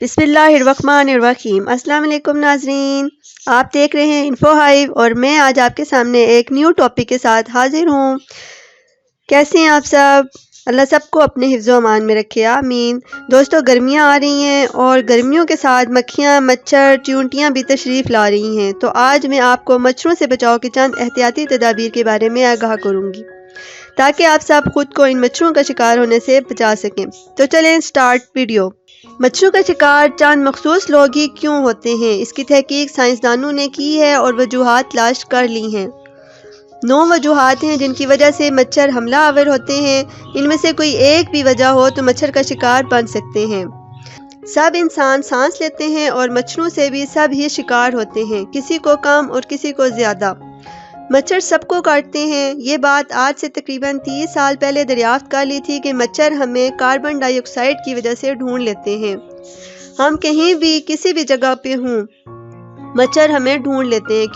बिस्मिल्लाहिर्रहमानिर्रहीम। अस्सलाम वालेकुम नाजरीन, आप देख रहे हैं इन्फो हाइव और मैं आज आपके सामने एक न्यू टॉपिक के साथ हाजिर हूँ। कैसे हैं आप सब? अल्लाह सबको अपने हिफ्ज़ो अमान में रखे, आमीन। दोस्तों, गर्मियाँ आ रही हैं और गर्मियों के साथ मक्खियाँ, मच्छर, चींटियाँ भी तशरीफ़ ला रही हैं। तो आज मैं आपको मच्छरों से बचाव की चंद एहतियाती तदाबीर के बारे में आगाह करूँगी ताकि आप सब खुद को इन मच्छरों का शिकार होने से बचा सकें। तो चलें स्टार्ट वीडियो। मच्छरों का शिकार चंद मखसूस लोग ही क्यों होते हैं, इसकी तहकीक साइंसदानों ने की है और वजूहात तलाश कर ली हैं। 9 वजूहात हैं जिनकी वजह से मच्छर हमला आवर होते हैं। इनमें से कोई एक भी वजह हो तो मच्छर का शिकार बन सकते हैं। सब इंसान सांस लेते हैं और मच्छरों से भी सब ही शिकार होते हैं, किसी को कम और किसी को ज़्यादा। मच्छर सबको काटते हैं। ये बात आज से तकरीबन 30 साल पहले दरियाफ्त कर ली थी कि मच्छर हमें कार्बन डाइऑक्साइड की वजह से ढूंढ लेते हैं। हम कहीं भी किसी भी जगह पे हों, मच्छर हमें ढूंढ लेते हैं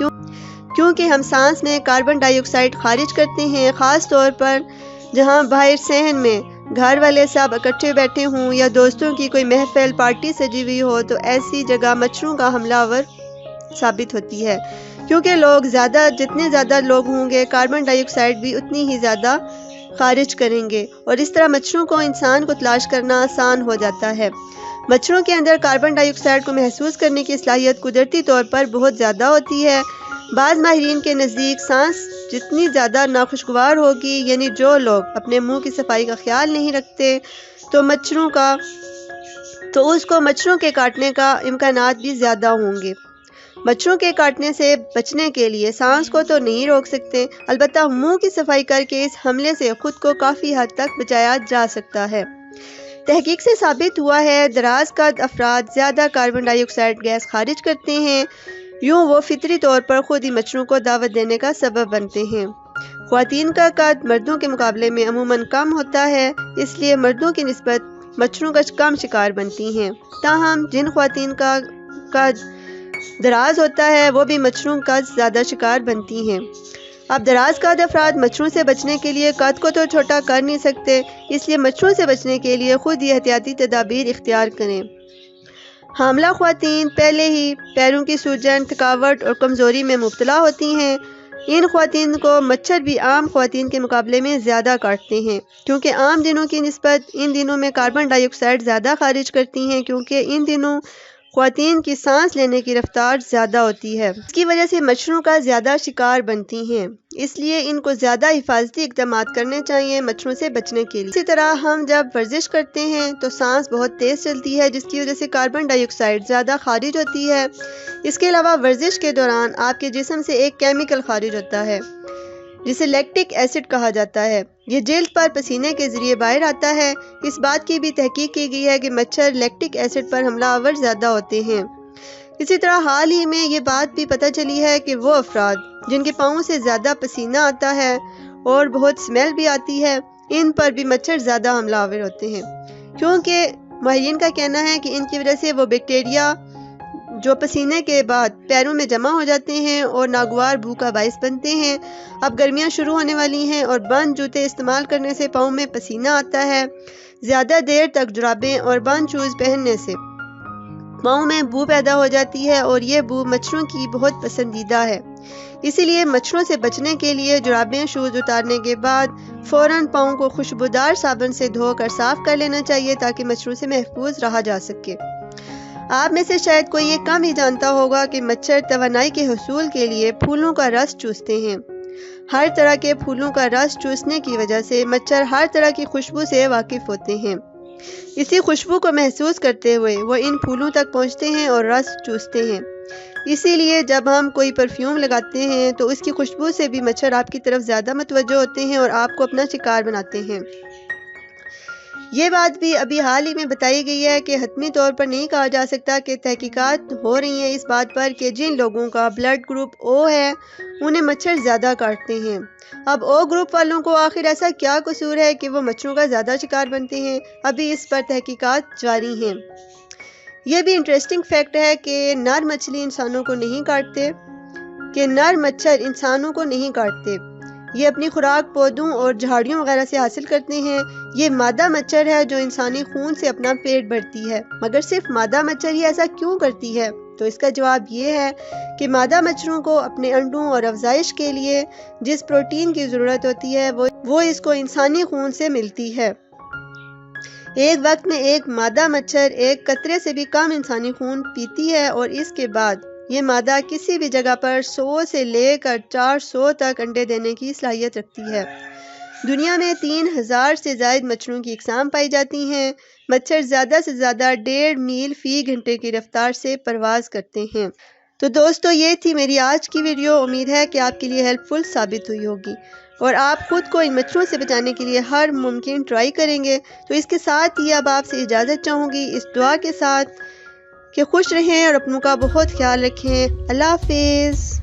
क्योंकि हम सांस में कार्बन डाइऑक्साइड खारिज करते हैं। ख़ास तौर पर जहाँ बाहर सहन में घर वाले सब इकट्ठे बैठे हों या दोस्तों की कोई महफिल पार्टी सजी हुई हो, तो ऐसी जगह मच्छरों का हमलावर साबित होती है, क्योंकि जितने ज़्यादा लोग होंगे कार्बन डाइऑक्साइड भी उतनी ही ज़्यादा खारिज करेंगे और इस तरह मच्छरों को इंसान को तलाश करना आसान हो जाता है। मच्छरों के अंदर कार्बन डाइऑक्साइड को महसूस करने की सलाहियत कुदरती तौर पर बहुत ज़्यादा होती है। बाज़ माहिरीन के नज़दीक सांस जितनी ज़्यादा नाखुशगवार होगी, यानी जो लोग अपने मुंह की सफाई का ख्याल नहीं रखते, तो उसको मच्छरों के काटने का इम्कानात भी ज़्यादा होंगे। मच्छरों के काटने से बचने के लिए सांस को तो नहीं रोक सकते, अलबत्ता मुंह की सफाई करके इस हमले से खुद को काफ़ी हद तक बचाया जा सकता है। तहकीक से साबित हुआ है दराज कद अफराद ज़्यादा कार्बन डाइऑक्साइड गैस खारिज करते हैं। यूँ वो फितरी तौर पर खुद ही मच्छरों को दावत देने का सबब बनते हैं। ख्वातीन का कद मर्दों के मुकाबले में अमूमन कम होता है, इसलिए मर्दों की निस्बत मच्छरों का कम शिकार बनती हैं। ताहम जिन ख्वातीन का कद दराज होता है वो भी मच्छरों का ज़्यादा शिकार बनती हैं। अब दराज कद अफराद मच्छरों से बचने के लिए कद को तो छोटा कर नहीं सकते, इसलिए मच्छरों से बचने के लिए खुद ही एहतियाती तदाबीर इख्तियार करें। हामला ख्वातीन पहले ही पैरों की सूजन, थकावट और कमज़ोरी में मुब्तला होती हैं। इन ख्वातीन को मच्छर भी आम ख्वातीन के मुकाबले में ज़्यादा काटते हैं, क्योंकि आम दिनों की निस्बत इन दिनों में कार्बन डाइऑक्साइड ज़्यादा खारिज करती हैं, क्योंकि इन दिनों ख्वातीन की सांस लेने की रफ्तार ज़्यादा होती है। इसकी वजह से मच्छरों का ज़्यादा शिकार बनती हैं, इसलिए इनको ज़्यादा हिफाजती इक़दाम करने चाहिए मच्छरों से बचने के लिए। इसी तरह हम जब वर्जिश करते हैं तो सांस बहुत तेज़ चलती है, जिसकी वजह से कार्बन डाइऑक्साइड ज़्यादा खारिज होती है। इसके अलावा वर्जिश के दौरान आपके जिस्म से एक केमिकल खारिज होता है जिसे लैक्टिक एसिड कहा जाता है। ये जिल्द पर पसीने के जरिए बाहर आता है। इस बात की भी तहकीक की गई है कि मच्छर लैक्टिक एसिड पर हमलावर ज़्यादा होते हैं। इसी तरह हाल ही में ये बात भी पता चली है कि वो अफराद जिनके पाँव से ज़्यादा पसीना आता है और बहुत स्मेल भी आती है, इन पर भी मच्छर ज़्यादा हमलावर होते हैं, क्योंकि माहिरीन का कहना है कि इनकी वजह से वो बैक्टीरिया जो पसीने के बाद पैरों में जमा हो जाते हैं और नागवार बू का बाइस बनते हैं। अब गर्मियां शुरू होने वाली हैं और बंद जूते इस्तेमाल करने से पाँव में पसीना आता है। ज़्यादा देर तक जुराबें और बंद शूज़ पहनने से पाँव में बू पैदा हो जाती है और ये बू मच्छरों की बहुत पसंदीदा है। इसीलिए मच्छरों से बचने के लिए जुराबें, शूज़ उतारने के बाद फ़ौरन पाँव को खुशबूदार साबुन से धोकर साफ़ कर लेना चाहिए ताकि मच्छरों से महफूज रहा जा सके। आप में से शायद कोई ये कम ही जानता होगा कि मच्छर तवानाई के हुसूल के लिए फूलों का रस चूसते हैं। हर तरह के फूलों का रस चूसने की वजह से मच्छर हर तरह की खुशबू से वाकिफ होते हैं। इसी खुशबू को महसूस करते हुए वो इन फूलों तक पहुंचते हैं और रस चूसते हैं। इसीलिए जब हम कोई परफ्यूम लगाते हैं तो उसकी खुशबू से भी मच्छर आपकी तरफ ज़्यादा मुतवज्जो होते हैं और आपको अपना शिकार बनाते हैं। ये बात भी अभी हाल ही में बताई गई है कि हतमी तौर पर नहीं कहा जा सकता कि तहकीकात हो रही हैं इस बात पर कि जिन लोगों का ब्लड ग्रुप ओ है उन्हें मच्छर ज़्यादा काटते हैं। अब ओ ग्रुप वालों को आखिर ऐसा क्या कसूर है कि वो मच्छरों का ज़्यादा शिकार बनते हैं? अभी इस पर तहकीकात जारी हैं। यह भी इंटरेस्टिंग फैक्ट है कि नर मछली इंसानों को नहीं काटते, कि नर मच्छर इंसानों को नहीं काटते। یہ اپنی خوراک پودوں اور جھاڑیوں وغیرہ سے حاصل کرتے ہیں۔ یہ مادہ مچھر ہے جو انسانی خون سے اپنا پیٹ بھرتی ہے۔ مگر صرف مادہ مچھر ہی ایسا کیوں کرتی ہے؟ تو اس کا جواب یہ ہے کہ مادہ مچھروں کو اپنے انڈوں اور افزائش کے لیے جس پروٹین کی ضرورت ہوتی ہے وہ اس کو انسانی خون سے ملتی ہے۔ ایک وقت میں ایک مادہ مچھر ایک قطرے سے بھی کم انسانی خون پیتی ہے اور اس کے بعد یہ مادہ کسی بھی جگہ پر 100 سے لے کر 400 تک انڈے دینے کی صلاحیت رکھتی ہے۔ دنیا میں 3000 سے زائد مچھروں کی اقسام پائی جاتی ہیں۔ مچھر زیادہ سے زیادہ 1.5 میل فی گھنٹے کی رفتار سے پرواز کرتے ہیں۔ تو دوستو یہ تھی میری آج کی ویڈیو۔ امید ہے کہ آپ کے لیے ہیلپ فل ثابت ہوئی ہوگی اور آپ خود کو ان مچھروں سے بچانے کے لیے ہر ممکن ٹرائی کریں گے۔ تو اس کے ساتھ ہی اب آپ سے اجازت چاہوں گی اس دعا کے ساتھ کہ خوش رہیں اور اپنوں کا بہت خیال رکھیں۔ اللہ حافظ۔